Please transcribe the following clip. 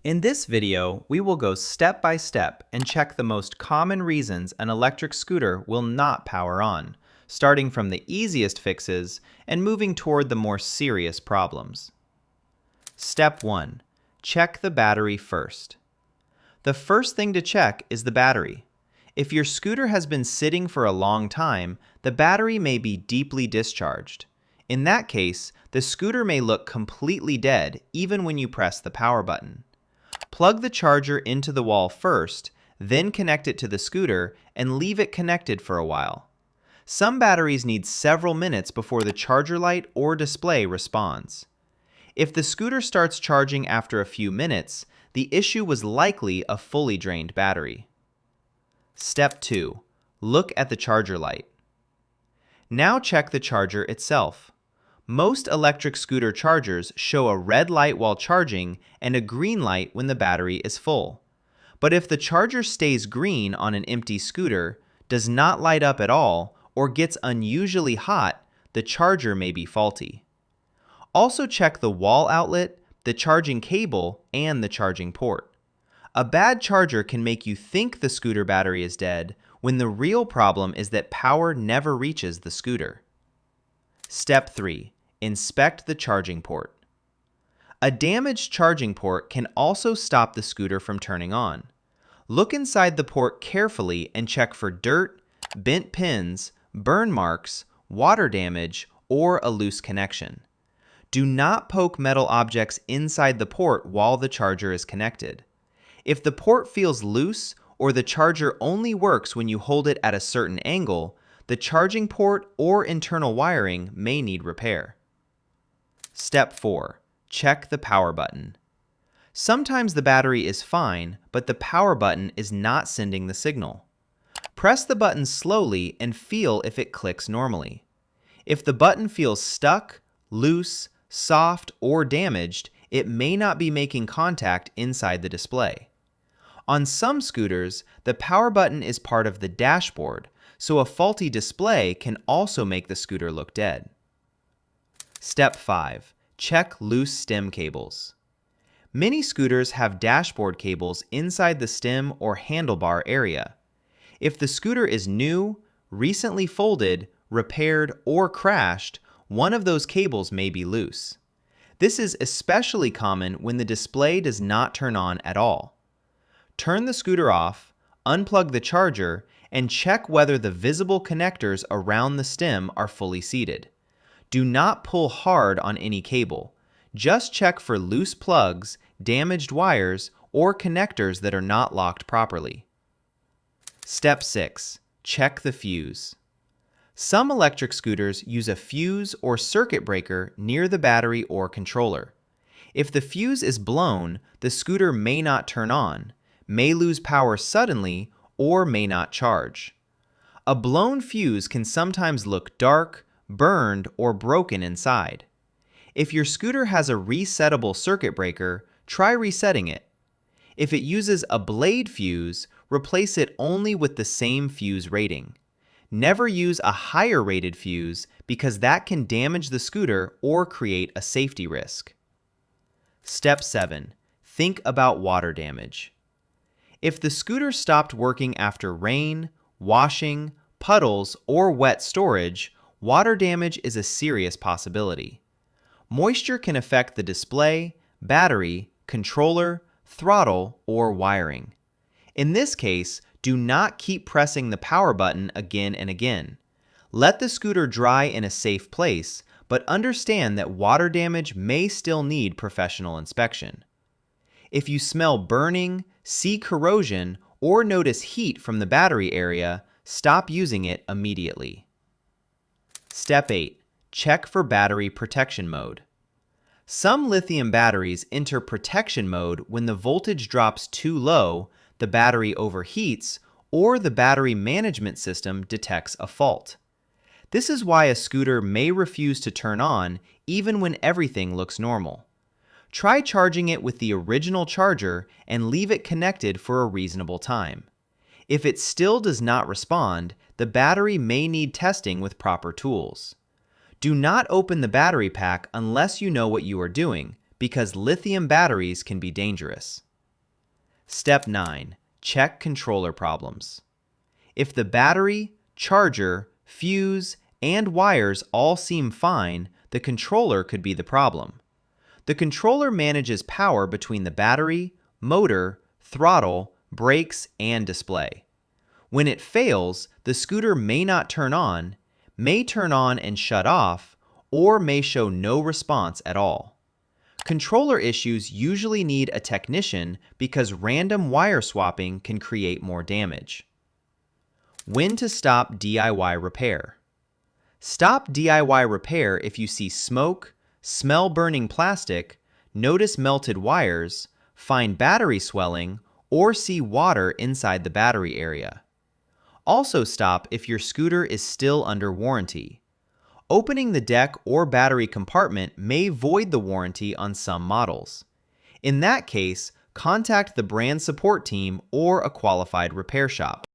In this video, we will go step by step and check the most common reasons an electric scooter will not power on, starting from the easiest fixes and moving toward the more serious problems. Step 1. Check the battery first. The first thing to check is the battery. If your scooter has been sitting for a long time, the battery may be deeply discharged. In that case, the scooter may look completely dead even when you press the power button. Plug the charger into the wall first, then connect it to the scooter and leave it connected for a while. Some batteries need several minutes before the charger light or display responds. If the scooter starts charging after a few minutes, the issue was likely a fully drained battery. Step 2. Look at the charger light. Now check the charger itself. Most electric scooter chargers show a red light while charging and a green light when the battery is full. But if the charger stays green on an empty scooter, does not light up at all, or gets unusually hot, the charger may be faulty. Also check the wall outlet, the charging cable, and the charging port. A bad charger can make you think the scooter battery is dead, when the real problem is that power never reaches the scooter. Step 3. Inspect the charging port. A damaged charging port can also stop the scooter from turning on. Look inside the port carefully and check for dirt, bent pins, burn marks, water damage, or a loose connection. Do not poke metal objects inside the port while the charger is connected. If the port feels loose or the charger only works when you hold it at a certain angle, the charging port or internal wiring may need repair. Step 4. Check the power button. Sometimes the battery is fine, but the power button is not sending the signal. Press the button slowly and feel if it clicks normally. If the button feels stuck, loose, soft, or damaged, it may not be making contact inside the display. On some scooters, the power button is part of the dashboard, so a faulty display can also make the scooter look dead. Step 5. Check loose stem cables. Many scooters have dashboard cables inside the stem or handlebar area. If the scooter is new, recently folded, repaired, or crashed, one of those cables may be loose. This is especially common when the display does not turn on at all. Turn the scooter off, unplug the charger, and check whether the visible connectors around the stem are fully seated. Do not pull hard on any cable. Just check for loose plugs, damaged wires, or connectors that are not locked properly. Step 6. Check the fuse. Some electric scooters use a fuse or circuit breaker near the battery or controller. If the fuse is blown, the scooter may not turn on, may lose power suddenly, or may not charge. A blown fuse can sometimes look dark, burned, or broken inside. If your scooter has a resettable circuit breaker, try resetting it. If it uses a blade fuse, replace it only with the same fuse rating. Never use a higher rated fuse because that can damage the scooter or create a safety risk. Step 7. Think about water damage. If the scooter stopped working after rain, washing, puddles, or wet storage, water damage is a serious possibility. Moisture can affect the display, battery, controller, throttle, or wiring. In this case, do not keep pressing the power button again and again. Let the scooter dry in a safe place, but understand that water damage may still need professional inspection. If you smell burning, see corrosion, or notice heat from the battery area, stop using it immediately. Step 8. Check for battery protection mode. Some lithium batteries enter protection mode when the voltage drops too low, the battery overheats, or the battery management system detects a fault. This is why a scooter may refuse to turn on even when everything looks normal. Try charging it with the original charger and leave it connected for a reasonable time. If it still does not respond, the battery may need testing with proper tools. Do not open the battery pack unless you know what you are doing, because lithium batteries can be dangerous. Step 9. Check controller problems. If the battery, charger, fuse, and wires all seem fine, the controller could be the problem. The controller manages power between the battery, motor, throttle, brakes, and display. When it fails, the scooter may not turn on, may turn on and shut off, or may show no response at all. Controller issues usually need a technician because random wire swapping can create more damage. When to stop DIY repair. Stop DIY repair if you see smoke, smell burning plastic, notice melted wires, find battery swelling, or see water inside the battery area. Also stop if your scooter is still under warranty. Opening the deck or battery compartment may void the warranty on some models. In that case, contact the brand support team or a qualified repair shop.